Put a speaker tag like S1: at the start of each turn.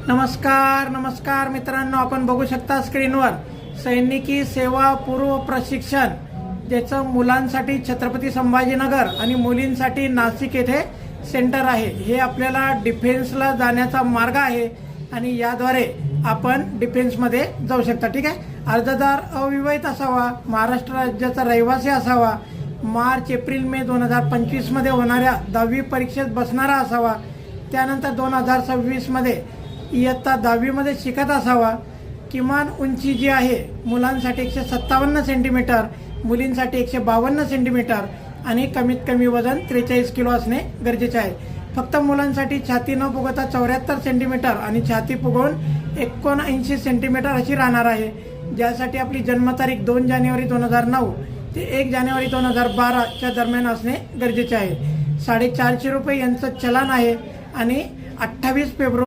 S1: नमस्कार मित्रांनो, आपण बघू शकता स्क्रीनवर सैनिकी सेवा पूर्व प्रशिक्षण ज्याचं मुलांसाठी छत्रपती संभाजीनगर आणि मुलींसाठी नाशिक येथे सेंटर आहे। हे आपल्याला डिफेन्सला जाण्याचा मार्ग आहे आणि याद्वारे आपण डिफेन्समध्ये जाऊ शकता। ठीक आहे, अर्जदार अविवाहित असावा, महाराष्ट्र राज्याचा रहिवासी असावा, मार्च एप्रिल मे 2025 मध्ये होणाऱ्या 10वी परीक्षेत बसणारा असावा, त्यानंतर 2026 मध्ये इयत्ता 10वी मध्ये शिकत असावा, किमान उंची जी आहे मुलांसाठी 157 सेंटीमीटर, मुलींसाठी 152 सेंटीमीटर आणि कमीत कमी वजन 43 किलो असणे गरजेचे आहे। फक्त मुलांसाठी छाती न फुगवता 74 सेंटीमीटर आणि छाती फुगवून 79 सेंटीमीटर अशी राहणार आहे, ज्यासाठी आपली जन्मतारीख 2 जानेवारी 2009 ते 1 जानेवारी 2012 च्या दरम्यान असणे गरजेचे आहे। 450 रुपये यांचं चलन आहे आणि 28 फेब्रुवारी